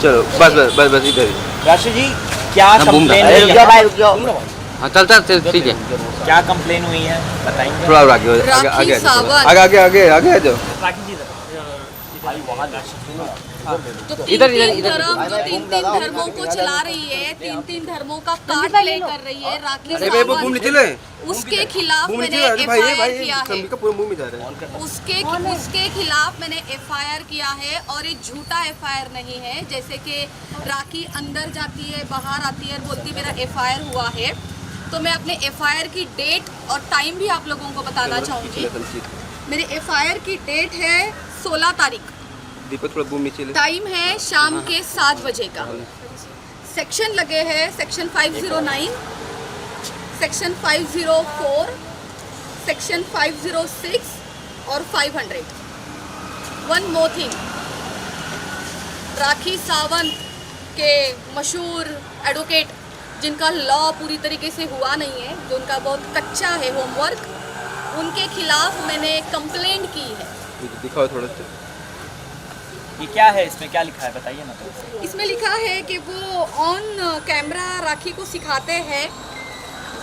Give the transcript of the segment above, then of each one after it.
चलो बस बस बस बस इधर ही। राशि जी क्या कंप्लेन अरे हुई रुक जाओ भाई, है? रुक जाओ। हाँ चलता ठीक है। क्या कंप्लेन हुई है बताएंगे? थोड़ा और आगे आगे आगे राखी आ जाओ, सावंत। आगे आगे आगे आगे आ जाओ। राखी जी जो इधर, तीन इधर। धर्म जो तीन धर्मों को चला रही है, तीन धर्मों का कार्ड प्ले कर रही है राखी अरे भाई वो घूम सावंत, नीचे ले। उसके खिलाफ घूम मैंने नीचे अरे भाई ये एफआईआर भाई किया है। सभी का पूरा मुंह में जा रहा है। उसके खिलाफ मैंने एफआईआर किया है और ये झूठा एफआईआर नहीं है। जैसे कि राखी अंदर जाती है बाहर आती है बोलती मेरा एफआईआर हुआ है, तो मैं अपने एफआईआर की डेट और टाइम भी आप लोगों को बताना चाहूँगी। मेरे एफआईआर की डेट है 16 तारीख, दीपक थोड़ा घूम नीचे ले। टाइम है शाम के 7 बजे का। सेक्शन लगे हैं सेक्शन 509, सेक्शन 504, सेक्शन 506 और 500। One more thing, Rakhi Sawant के मशहूर एडवोकेट जिनका लॉ पूरी तरीके से हुआ नहीं है, जो उनका बहुत कच्चा है होमवर्क, उनके खिलाफ मैंने कंप्लेंट की है। दिखाओ थोड़ा सा। ये क्या है, इसमें क्या लिखा है बताइए ना तो। इसमें लिखा है कि वो ऑन कैमरा राखी को सिखाते हैं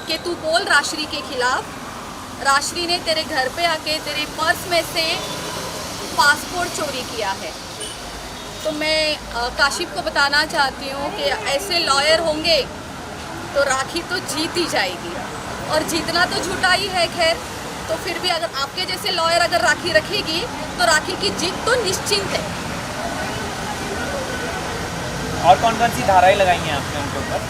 कि तू बोल राश्री के खिलाफ। राश्री ने तेरे घर पे आके तेरे पर्स में से पासपोर्ट चोरी किया है। तो मैं काशिफ को बताना चाहती हूँ कि ऐसे लॉयर होंगे तो राखी तो जीत ही जाएगी, और जीतना तो झूठा ही है। खैर, तो फिर भी अगर आपके जैसे लॉयर अगर राखी रखेगी तो राखी की जीत तो निश्चिंत है। और कौन कौन सी धाराएं लगाई हैं आपने उनके ऊपर?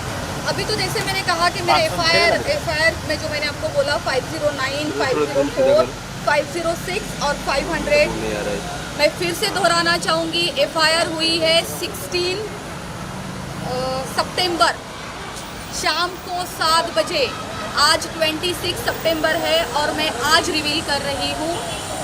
अभी तो जैसे मैंने कहा कि मेरे एफआईआर में जो मैंने आपको बोला 509, 504, 506 और 500, मैं फिर से दोहराना चाहूँगी। एफआईआर हुई है 16 सितंबर शाम को 7 बजे। आज 26 सितंबर है और मैं आज रिवील कर रही हूँ।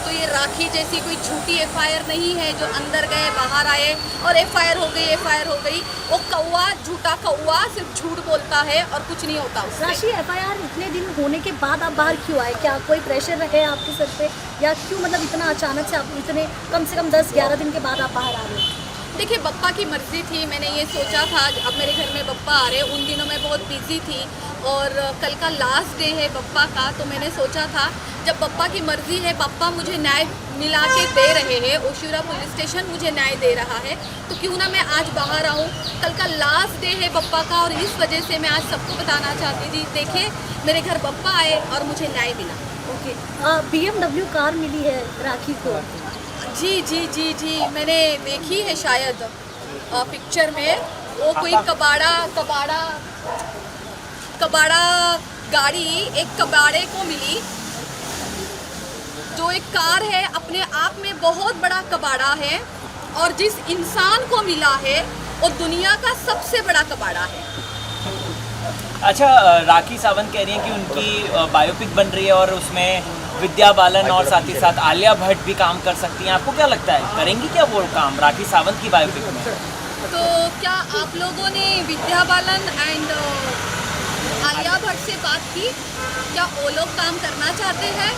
तो ये राखी जैसी कोई झूठी एफआईआर नहीं है जो अंदर गए बाहर आए और एफआईआर हो गई, एफआईआर हो गई। वो कौवा, झूठा कौवा सिर्फ झूठ बोलता है और कुछ नहीं होता उससे। राशि, एफआईआर इतने दिन होने के बाद आप बाहर क्यों आए? क्या कोई प्रेशर है आपके सर पे, या क्यों मतलब इतना अचानक से आप इतने कम से कम 10-11 दिन के बाद आप बाहर आ रहे हो? देखिए, बप्पा की मर्ज़ी थी। मैंने ये सोचा था अब मेरे घर में बप्पा आ रहे, उन दिनों मैं बहुत बिजी थी और कल का लास्ट डे है बप्पा का। तो मैंने सोचा था जब बप्पा की मर्ज़ी है, बप्पा मुझे न्याय मिला के दे रहे हैं, ओशिवरा पुलिस स्टेशन मुझे न्याय दे रहा है, तो क्यों ना मैं आज बाहर आऊँ। कल का लास्ट डे है बप्पा का और इस वजह से मैं आज सबको बताना चाहती थी, देखिए मेरे घर बप्पा आए और मुझे न्याय मिला। ओके, BMW कार मिली है राखी को। जी जी जी जी, मैंने देखी है शायद पिक्चर में। वो कोई कबाड़ा गाड़ी एक कबाड़े को मिली, जो एक कार है अपने आप में बहुत बड़ा कबाड़ा है, और जिस इंसान को मिला है वो दुनिया का सबसे बड़ा कबाड़ा है। अच्छा, राखी सावंत कह रही हैं कि उनकी बायोपिक बन रही है और उसमें विद्या बालन और साथ ही साथ आलिया भट्ट भी काम कर सकती हैं। आपको क्या लगता है, करेंगी क्या वो काम राखी सावंत की बायोपिक में? तो क्या आप लोगों ने विद्या बालन एंड आलिया भट्ट से बात की? क्या वो लोग काम करना चाहते हैं?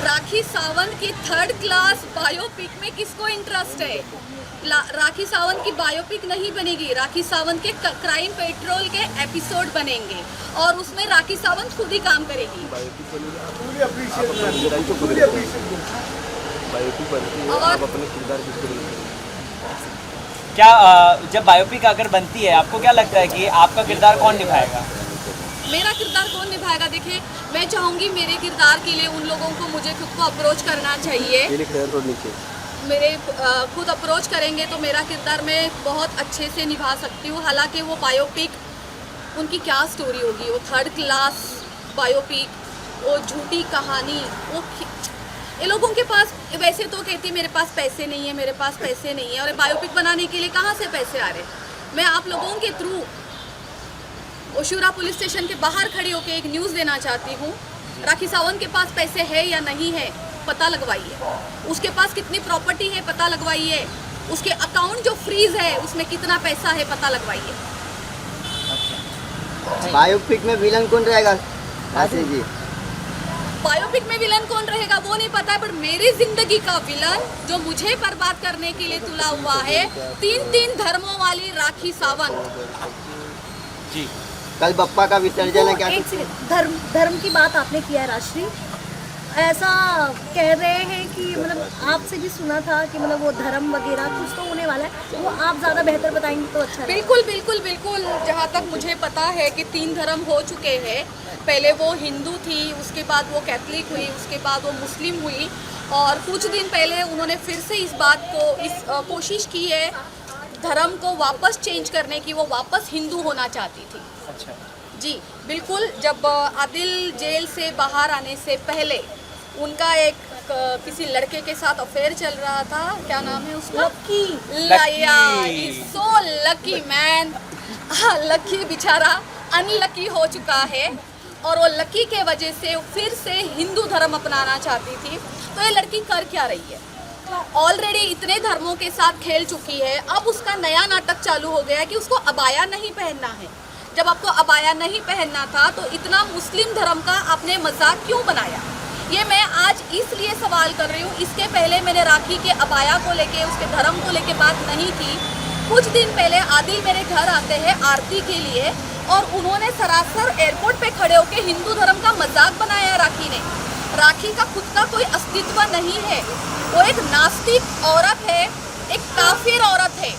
राखी सावंत की 3rd क्लास बायोपिक में किसको इंटरेस्ट है? राखी सावंत की बायोपिक नहीं बनेगी, राखी सावंत के क्राइम पेट्रोल के एपिसोड बनेंगे और उसमें राखी सावंत खुद ही काम करेगी। और क्या जब बायोपिक अगर बनती है, आपको क्या लगता है कि आपका किरदार कौन निभाएगा? मेरा किरदार कौन निभाएगा? देखिए, मैं चाहूँगी मेरे किरदार के लिए उन लोगों को मुझे खुद को अप्रोच करना चाहिए। मेरे खुद अप्रोच करेंगे तो मेरा किरदार मैं बहुत अच्छे से निभा सकती हूँ। हालांकि वो बायोपिक, उनकी क्या स्टोरी होगी, वो 3rd क्लास बायोपिक, वो झूठी कहानी, वो ये लोगों के पास वैसे तो कहती है मेरे पास पैसे नहीं है, मेरे पास पैसे नहीं है, और बायोपिक बनाने के लिए कहाँ से पैसे आ रहे? मैं आप लोगों के थ्रू ओशिवरा पुलिस स्टेशन के बाहर खड़ी होकर एक न्यूज़ देना चाहती हूँ। राखी सावंत के पास पैसे है या नहीं है पता लगवाइए, उसके पास कितनी प्रॉपर्टी है पता लगवाइए, उसके अकाउंट जो फ्रीज है उसमें कितना पैसा है पता लगवाइए। बायोपिक में विलन कौन रहेगा? राशि जी, बायोपिक में विलन कौन रहेगा वो नहीं पता है, पर मेरी जिंदगी का विलन जो मुझे बर्बाद करने के लिए तुला हुआ है, 3 धर्मों वाली राखी सावंत जी। कल बप्पा का विसर्जन है, क्या एक सेकंड, धर्म की बात आपने किया है राशि, ऐसा कह रहे हैं कि मतलब आपसे भी सुना था कि मतलब वो धर्म वगैरह कुछ तो होने वाला है, वो आप ज़्यादा बेहतर बताएंगे तो अच्छा रहेगा। बिल्कुल बिल्कुल बिल्कुल, जहाँ तक मुझे पता है कि 3 धर्म हो चुके हैं। पहले वो हिंदू थी, उसके बाद वो कैथलिक हुई, उसके बाद वो मुस्लिम हुई, और कुछ दिन पहले उन्होंने फिर से इस बात को कोशिश की है धर्म को वापस चेंज करने की, वो वापस हिंदू होना चाहती थी। अच्छा जी बिल्कुल, जब आदिल जेल से बाहर आने से पहले उनका एक किसी लड़के के साथ अफेयर चल रहा था, क्या नाम है उसका? Lucky. So lucky man, lucky बेचारा अनलकी हो चुका है, और वो लकी के वजह से फिर से हिंदू धर्म अपनाना चाहती थी। तो ये लड़की कर क्या रही है? ऑलरेडी इतने धर्मों के साथ खेल चुकी है, अब उसका नया नाटक चालू हो गया है कि उसको अबाया नहीं पहनना है। जब आपको अबाया नहीं पहनना था तो इतना मुस्लिम धर्म का आपने मजाक क्यों बनाया? ये मैं आज इसलिए सवाल कर रही हूँ, इसके पहले मैंने राखी के अबाया को लेके, उसके धर्म को लेके बात नहीं की। कुछ दिन पहले आदिल मेरे घर आते हैं आरती के लिए, और उन्होंने सरासर एयरपोर्ट पे खड़े होकर हिंदू धर्म का मजाक बनाया राखी ने। राखी का खुद का कोई अस्तित्व नहीं है, वो एक नास्तिक औरत है, एक काफिर औरत है,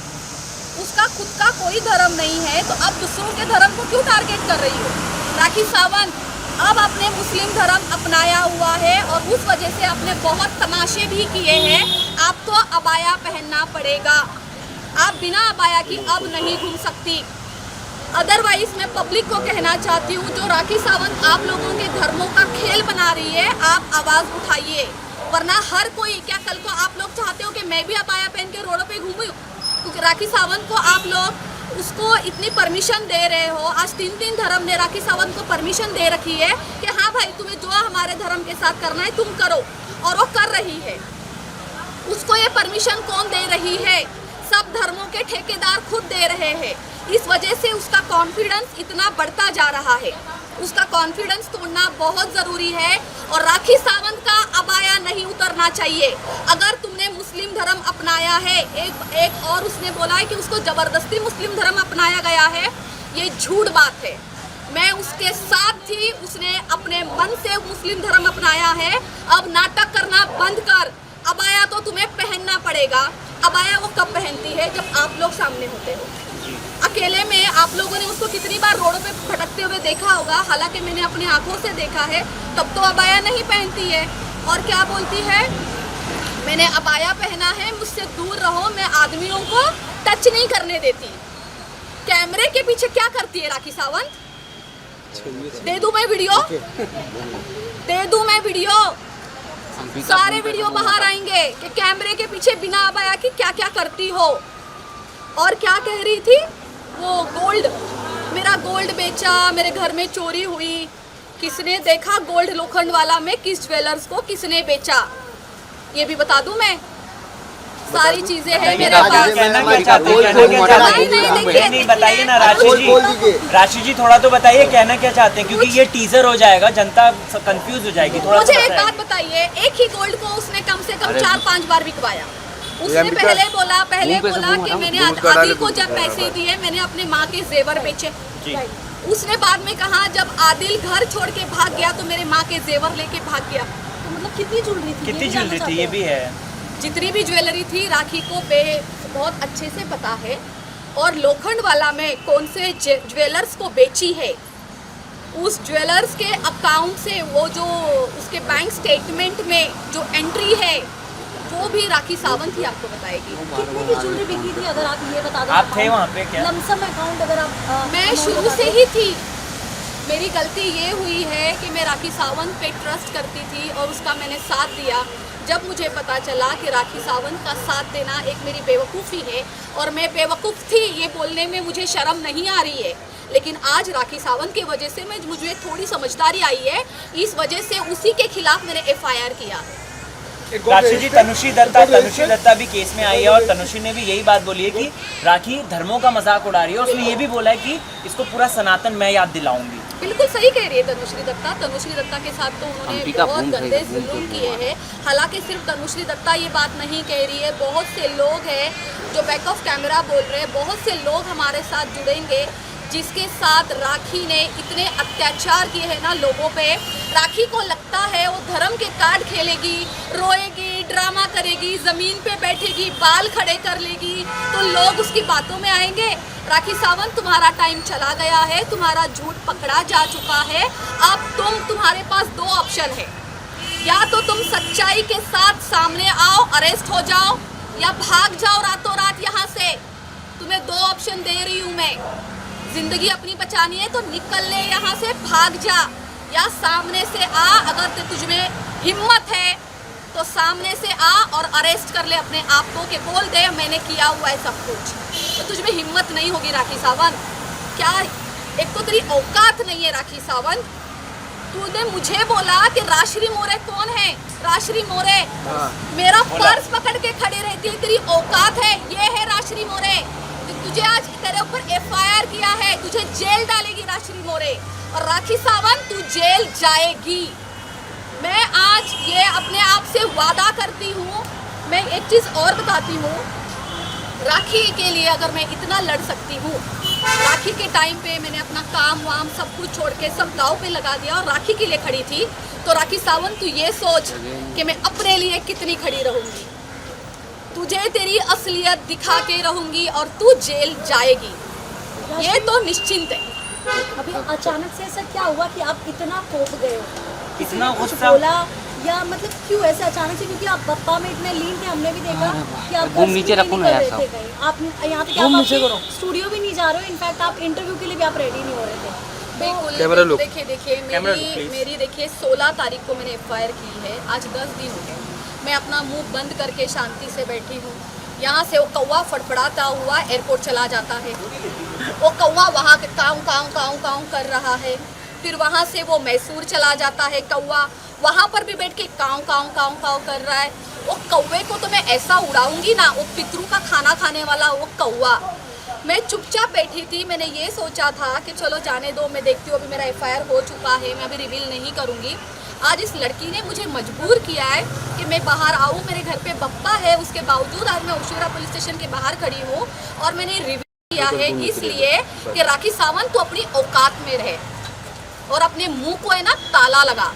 उसका खुद का कोई धर्म नहीं है, तो अब दूसरों के धर्म को क्यों टारगेट कर रही हो? राखी सावंत, अब आपने मुस्लिम धर्म अपनाया हुआ है और उस वजह से आपने बहुत तमाशे भी किए हैं। आपको अबाया पहनना पड़ेगा, आप बिना अबाया की अब नहीं घूम सकती। अदरवाइज मैं पब्लिक को कहना चाहती हूँ, जो राखी सावंत आप लोगों के धर्मों का खेल बना रही है, आप आवाज़ उठाइए, वरना हर कोई, क्या कल को आप लोग चाहते हो कि मैं भी अबाया पहन के रोडों पे घूमूं? क्योंकि राखी सावंत को आप लोग उसको इतनी परमिशन दे रहे हो, आज 3 धर्म ने राखी सावंत को परमिशन दे रखी है कि हाँ भाई तुम्हें जो हमारे धर्म के साथ करना है तुम करो, और वो कर रही है। उसको ये परमिशन कौन दे रही है? सब धर्मों के ठेकेदार खुद दे रहे हैं। इस वजह से उसका कॉन्फिडेंस इतना बढ़ता जा रहा है, उसका कॉन्फिडेंस तोड़ना बहुत ज़रूरी है, और राखी सावंत का अबाया नहीं उतरना चाहिए। अगर तुमने मुस्लिम धर्म अपनाया है, एक और उसने बोला है कि उसको ज़बरदस्ती मुस्लिम धर्म अपनाया गया है, ये झूठ बात है। मैं उसके साथ थी, उसने अपने मन से मुस्लिम धर्म अपनाया है। अब नाटक करना बंद कर, अबाया तो तुम्हें पहनना पड़ेगा। अबाया वो कब पहनती है? जब आप लोग सामने होते हो। अकेले में आप लोगों ने उसको कितनी बार रोडों पे भटकते हुए देखा होगा, हालांकि मैंने अपनी आंखों से देखा है, तब तो अबाया नहीं पहनती है। और क्या बोलती है? मैंने अबाया पहना है, मुझसे दूर रहो, मैं आदमियों को टच नहीं करने देती। कैमरे के पीछे क्या करती है राखी सावंत? दे दूं मैं वीडियो? दे दूं मैं वीडियो? सारे वीडियो बाहर आएंगे कि कैमरे के पीछे बिना अबाया की क्या क्या करती हो। और क्या कह रही थी वो? गोल्ड, मेरा गोल्ड बेचा, मेरे घर में चोरी हुई, किसने देखा गोल्ड लोखंड वाला में किस ज्वेलर्स को किसने बेचा, ये भी बता दूं मैं। सारी चीजें हैं मेरे पास। नहीं बताइए ना राशि जी थोड़ा तो बताइए, कहना क्या चाहते हैं, क्योंकि ये टीजर हो जाएगा, जनता कंफ्यूज हो जाएगी। थोड़ा मुझे एक बात बताइए, एक ही गोल्ड को उसने कम से कम 4-5 बार बिकवाया। उसने पहले बोला कि मैंने आदिल को जब पैसे दिए मैंने अपने माँ के जेवर बेचे। उसने बाद में कहा जब आदिल घर छोड़ के भाग गया तो मेरे माँ के जेवर लेके भाग गया। तो मतलब कितनी ज्वेलरी थी? कितनी ज्वेलरी थी ये भी है। जितनी भी ज्वेलरी थी राखी को बहुत अच्छे से पता है, और लोखंड वाला में कौन से ज्वेलर्स को बेची है, उस ज्वेलर्स के अकाउंट से वो जो उसके बैंक स्टेटमेंट में जो एंट्री है वो भी राखी सावंत ही आपको बताएगी। कितने की ज्वेलरी बिकी थी अगर आप ये बता दें? आप थे वहाँ पे क्या? लमसम अकाउंट अगर आप मैं शुरू से ही थी। मेरी गलती ये हुई है कि मैं राखी सावंत पे ट्रस्ट करती थी और उसका मैंने साथ दिया। जब मुझे पता चला कि राखी सावंत का साथ देना एक मेरी बेवकूफ़ी है, और मैं बेवकूफ़ थी ये बोलने में मुझे शर्म नहीं आ रही है, लेकिन आज राखी सावंत की वजह से मुझे थोड़ी समझदारी आई है, इस वजह से उसी के खिलाफ मैंने FIR किया। राशि जी, तनुश्री दत्ता भी केस में आई है, और तनुश्री ने भी यही बात बोली है कि राखी धर्मों का मजाक उड़ा रही है, और उसने ये भी बोला है कि इसको पूरा सनातन मैं याद दिलाऊंगी। बिल्कुल सही कह रही है तनुश्री दत्ता। तनुश्री दत्ता के साथ तो उन्होंने बहुत गंदे जुल्म किए हैं। हालांकि सिर्फ तनुश्री दत्ता ये बात नहीं कह रही है, बहुत से लोग हैं जो बैक ऑफ कैमरा बोल रहे हैं, बहुत से लोग हमारे साथ जुड़ेंगे जिसके साथ राखी ने इतने अत्याचार किए हैं ना लोगों पे। राखी को लगता है वो धर्म के कार्ड खेलेगी, रोएगी, ड्रामा करेगी, ज़मीन पे बैठेगी, बाल खड़े कर लेगी तो लोग उसकी बातों में आएंगे। राखी सावंत, तुम्हारा टाइम चला गया है, तुम्हारा झूठ पकड़ा जा चुका है। अब तुम्हारे पास दो ऑप्शन है, या तो तुम सच्चाई के साथ सामने आओ, अरेस्ट हो जाओ, या भाग जाओ रातों रात यहाँ से। तुम्हें दो ऑप्शन दे रही हूँ मैं। जिंदगी अपनी बचानी है तो निकल ले यहाँ से, भाग जा, या सामने से आ। अगर तुझमें हिम्मत है तो सामने से आ और अरेस्ट कर ले अपने आप को, कि बोल दे मैंने किया हुआ है सब कुछ। तो तुझमें हिम्मत नहीं होगी राखी सावंत। क्या एक तो तेरी औकात नहीं है राखी सावंत। तूने मुझे बोला कि राश्री मोरे कौन है? राश्री मोरे मेरा पर्स पकड़ के खड़ी रहती है, तेरी औकात है? ये है राश्री मोरे। तुझे आज तेरे ऊपर FIR किया है, तुझे जेल डालेगी राश्री मोरे। और राखी सावंत, तू जेल जाएगी। मैं आज ये अपने आप से वादा करती हूँ। मैं एक चीज़ और बताती हूँ, राखी के लिए अगर मैं इतना लड़ सकती हूँ, राखी के टाइम पे मैंने अपना काम वाम सब कुछ छोड़ के सब दाव पे लगा दिया और राखी के लिए खड़ी थी, तो राखी सावंत तू ये सोच कि मैं अपने लिए कितनी खड़ी रहूँगी। तुझे तेरी असलियत दिखा के रहूँगी और तू जेल जाएगी, ये तो निश्चिंत है। अभी अचानक से ऐसा क्या हुआ कि आप इतना कोप गए हो? इतना कुछ गुस्सा बोला या मतलब क्यों ऐसे अचानक से? क्योंकि आप बप्पा में इतने लीन थे, हमने भी देखा कि आप नीचे रखो ना यार साहब। आप यहाँ पे क्या स्टूडियो भी नहीं जा रहे हो, इनफैक्ट आप इंटरव्यू के लिए भी आप रेडी नहीं हो रहे थे। बिल्कुल। देखिए मेरी देखिए 16 तारीख को मैंने FIR की है, आज 10 दिन हो गए। मैं अपना मुंह बंद करके शांति से बैठी हूँ। यहाँ से वो कौवा फड़फड़ाता हुआ एयरपोर्ट चला जाता है, वो कौवा वहाँ के काऊ काऊ काऊ काऊ कर रहा है। फिर वहाँ से वो मैसूर चला जाता है कौवा, वहाँ पर भी बैठ के काऊ काऊ काऊ काऊ कर रहा है। वो कौवे को तो मैं ऐसा उड़ाऊंगी ना, वो पितरू का खाना खाने वाला वो कौवा। मैं चुपचाप बैठी थी, मैंने ये सोचा था कि चलो जाने दो, मैं देखती हूँ अभी मेरा FIR हो चुका है, मैं अभी रिवील नहीं करूँगी। आज इस लड़की ने मुझे मजबूर किया है कि मैं बाहर आऊँ, मेरे घर पे बप्पा है, उसके बावजूद आज मैं उशूरा पुलिस स्टेशन के बाहर खड़ी हूँ और मैंने रिवील किया है इसलिए कि राखी सावंत तू अपनी औकात में रहे और अपने मुंह को है ना ताला लगा,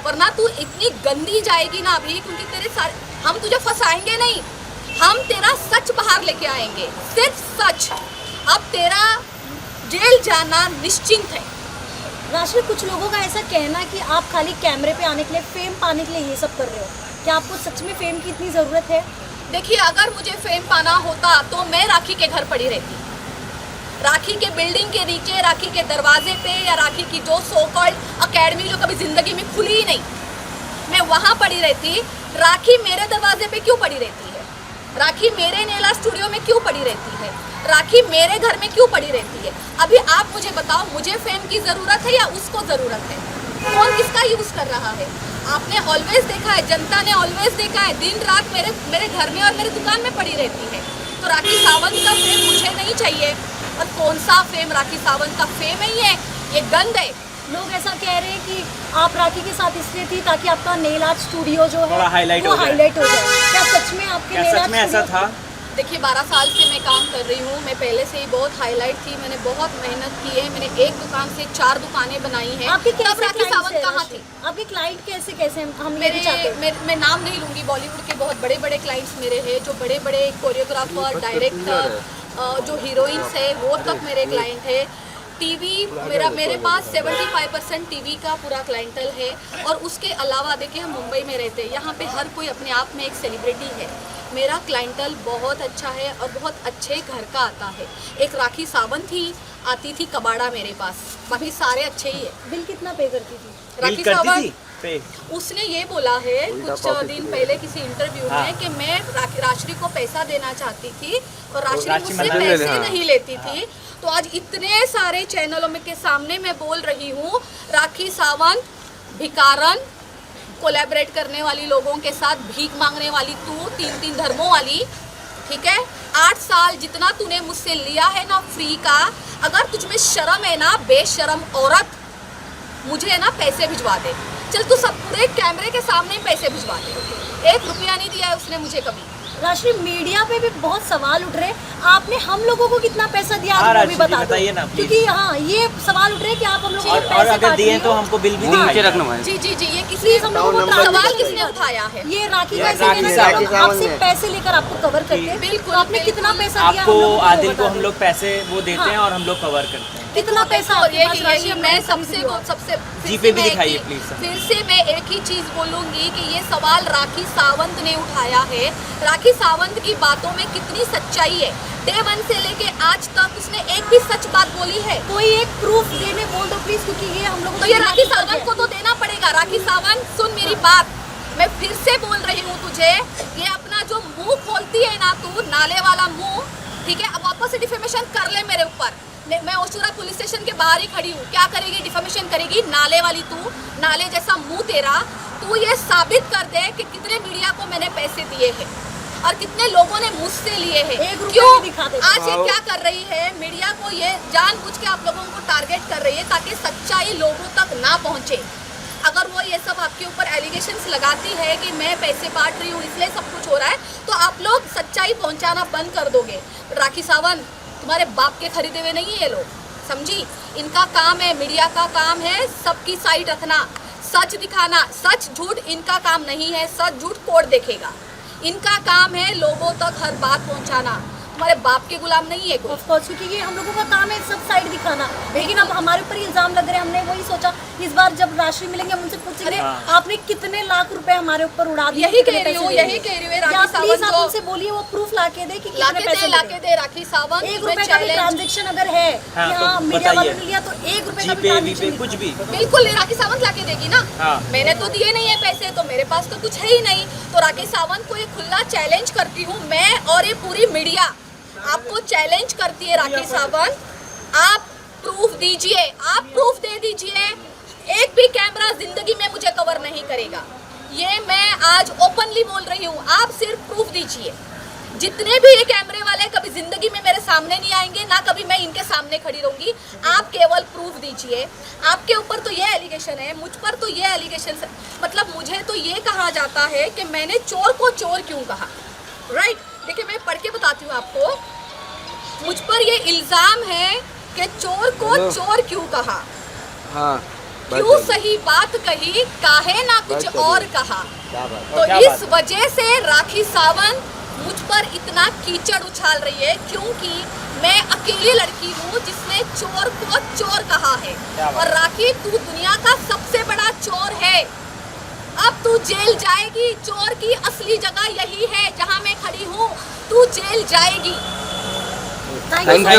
वरना तू इतनी गंदी जाएगी ना अभी, क्योंकि तेरे सारे हम तुझे फंसाएंगे नहीं, हम तेरा सच बाहर लेके आएंगे, सिर्फ सच। अब तेरा जेल जाना निश्चिंत है। राशि, कुछ लोगों का ऐसा कहना कि आप खाली कैमरे पे आने के लिए, फेम पाने के लिए ये सब कर रहे हो, क्या आपको सच में फेम की इतनी ज़रूरत है? देखिए, अगर मुझे फेम पाना होता तो मैं राखी के घर पड़ी रहती, राखी के बिल्डिंग के नीचे, राखी के दरवाजे पे, या राखी की जो सो कॉल्ड अकेडमी जो कभी ज़िंदगी में खुली ही नहीं, मैं वहाँ पड़ी रहती। राखी मेरे दरवाजे पे क्यों पड़ी रहती है? राखी मेरे नेला स्टूडियो में क्यों पड़ी रहती है? राखी मेरे घर में क्यों पड़ी रहती है? अभी आप मुझे बताओ, मुझे फेम की ज़रूरत है या उसको ज़रूरत है? कौन किसका यूज़ कर रहा है? आपने ऑलवेज देखा है, जनता ने ऑलवेज देखा है, दिन रात मेरे घर में और मेरे दुकान में पड़ी रहती है। तो राखी सावंत का फेम मुझे नहीं चाहिए। और कौन सा फेम? राखी सावंत का फेम ही है, ये गंद है। लोग ऐसा कह रहे हैं कि आप राखी के साथ इसलिए थी ताकि आपका नेल आर्ट स्टूडियो जो है हाईलाइट वो हाईलाइट हो जाए। क्या सच में आपके नेल आर्ट ऐसा था? देखिए, 12 साल से मैं काम कर रही हूँ, मैं पहले से ही बहुत हाईलाइट थी, मैंने बहुत मेहनत की है, मैंने एक दुकान से 4 दुकानें बनाई हैं। आपके तब राखी सावंत कहाँ थी? आपके क्लाइंट कैसे हम मैं नाम नहीं लूँगी, बॉलीवुड के बहुत बड़े बड़े क्लाइंट्स मेरे हैं, जो बड़े बड़े कोरियोग्राफर, डायरेक्टर, जो हीरोइंस है, वो तक मेरे क्लाइंट है। टीवी मेरे पास 75% टीवी का पूरा क्लाइंटल है। और उसके अलावा देखिए, हम मुंबई में रहते हैं, यहाँ पे हर कोई अपने आप में एक सेलिब्रिटी है। मेरा क्लाइंटल बहुत अच्छा है और बहुत अच्छे घर का आता है। एक राखी सावंत ही आती थी कबाड़ा मेरे पास, बाकी सारे अच्छे ही है। बिल कितना पे करती थी राखी सावंत? उसने ये बोला है कुछ दिन पहले किसी इंटरव्यू में कि मैं राश्री को पैसा देना चाहती थी और राश्री मुझसे पैसे नहीं लेती थी। तो आज इतने सारे चैनलों में के सामने मैं बोल रही हूँ, राखी सावंत भिकारन, कोलैबोरेट करने वाली लोगों के साथ भीख मांगने वाली तू, 3 धर्मों वाली, ठीक है? 8 साल जितना तूने मुझसे लिया है ना फ्री का, अगर तुझमें शर्म है ना, बेशर्म औरत, मुझे है ना पैसे भिजवा दे। चल तू सब पूरे कैमरे के सामने ही पैसे भिजवा दे। 1 रुपया नहीं दिया है उसने मुझे कभी। राशि, मीडिया पे भी बहुत सवाल उठ रहे, आपने हम लोगों को कितना पैसा दिया हाँ, आप वो भी राशि जी, बता दो। बताइए ना, प्लीज। क्योंकि हाँ ये सवाल उठ रहे कि आप हम लोगों और के पैसे अगर काट दिए रहे तो हो। हमको बिल भी हाँ। नीचे रखना जी जी जी, ये किसने प्लीज हम लोगों को नंबर सवाल दीजिए। किसने उठाया है? ये राखी ये का राखी ऐसे सावंत। लेना, आपसे पैसे लेकर आपको कवर करते हैं। बिल्कुल, तो आपने कितना बिल्कुल। पैसा दिया हम आपको लोगों आदिल को बता हम दो। लोग पैसे वो देते हाँ। हैं और हम लोग कवर करते हैं। कितना पैसा और आपके ये पास कि राशि मैं है? सबसे जीपे भी दिखाइए, प्लीज सर। फिर से मैं एक ही चीज बोलूंगी कि ये सवाल राखी सावंत ने उठाया है। राखी सावंत की बातों में कितनी सच्चाई है। डे 1 से लेके आज तक उसने एक भी सच बात बोली है? कोई एक प्रूफ देने बोल दो प्लीज, क्योंकि ये हम लोगों तो ये राखी सावंत को तो देना पड़ेगा। राखी सावंत सुन मेरी बात, मैं फिर से बोल रही हूँ तुझे, ये अपना जो मुंह खोलती है ना तू, नाले वाला मुंह, ठीक है, अब वापस से डिफेमेशन कर ले मेरे ऊपर। मैं ओशुरा पुलिस स्टेशन के बाहर ही खड़ी हूँ। क्या करेगी? डिफेमेशन करेगी। नाले वाली तू, नाले जैसा मुंह तेरा, तू ये साबित कर दे कि कितने मीडिया को मैंने पैसे दिए हैं और कितने लोगों ने मुझसे लिए हैं। 1 रुपया क्यों? भी दिखा दे। आज ये क्या कर रही है? मीडिया को ये जानबूझ के आप लोगों को टारगेट कर रही है ताकि सच्चाई लोगों तक ना पहुंचे। अगर वो ये सब आपके ऊपर एलिगेशंस लगाती है कि मैं पैसे बांट रही हूँ इसलिए सब कुछ हो रहा है, तो आप लोग सच्चाई पहुंचाना बंद कर दोगे। राखी सावंत, तुम्हारे बाप के खरीदे हुए नहीं है ये लोग, समझी? इनका काम है, मीडिया का काम है सबकी साइड रखना, सच दिखाना। सच झूठ इनका काम नहीं है, सच झूठ कोर्ट देखेगा। इनका काम है लोगों तक हर बात पहुंचाना। तुम्हारे बाप के गुलाम नहीं है कोई। ऑफ कोर्स, क्योंकि ये हम लोगों का काम है सब साइड दिखाना। लेकिन अब हमारे ऊपर इल्जाम लग रहे हैं। हमने वही सोचा इस बार जब राशि मिलेंगे हम उनसे पूछेंगे हाँ। आपने कितने लाख रुपए हमारे ऊपर उड़ा दिए। यही कितने कह रही पैसे हूँ, दिए? यही कह रही हूँ, राखी या सावंत प्लीज आप को- उनसे बोलिए वो प्रूफ लाके दे कि कितने लाके पैसे दे, लाके दे राखी सावंत। 1 तुम्हें रुपए का भी challenge- ट्रांजेक्शन अगर है हाँ, कि तो हाँ मीडिया बताइए। वालों ने लिया तो 1 रुपए का भी जीपे वीपे ट्रांजेक्शन कुछ भी। बिल्कुल राखी सावंत लाके देगी ना। हाँ। मैंने तो दिए नहीं है पैसे, तो मेरे पास तो कुछ है ही नहीं। तो राखी सावंत को ये खुला चैलेंज करती हूँ मैं, और ये पूरी मीडिया आपको चैलेंज करती है। राखी सावंत, आप प्रूफ दीजिए, आप प्रूफ दे दीजिए। एक भी कैमरा जिंदगी में मुझे कवर नहीं करेगा, ये मैं आज ओपनली बोल रही हूँ। आप सिर्फ प्रूफ दीजिए। जितने भी ये कैमरे वाले कभी जिंदगी में मेरे सामने नहीं आएंगे, ना कभी मैं इनके सामने खड़ी रहूंगी। आप केवल प्रूफ दीजिए। आपके ऊपर तो ये एलिगेशन है, मुझ पर तो ये एलिगेशन, मतलब मुझे तो ये कहा जाता है कि मैंने चोर को चोर क्यों कहा। राइट, देखिए मैं पढ़ के बताती हूँ आपको। मुझ पर ये इल्जाम है कि चोर को चोर क्यों कहा, हाँ, क्यों सही बात कही, काहे ना कुछ बात और कहा। क्या बात। तो क्या इस बात? वजह से राखी सावंत मुझ पर इतना कीचड़ उछाल रही है, क्योंकि मैं अकेली लड़की हूँ जिसने चोर को चोर कहा है। क्या बात? और राखी, तू दुनिया का सबसे बड़ा चोर है। अब तू जेल जाएगी। चोर की असली जगह यही है जहाँ मैं खड़ी हूँ। तू जेल जाएगी। Thank you. Thank you.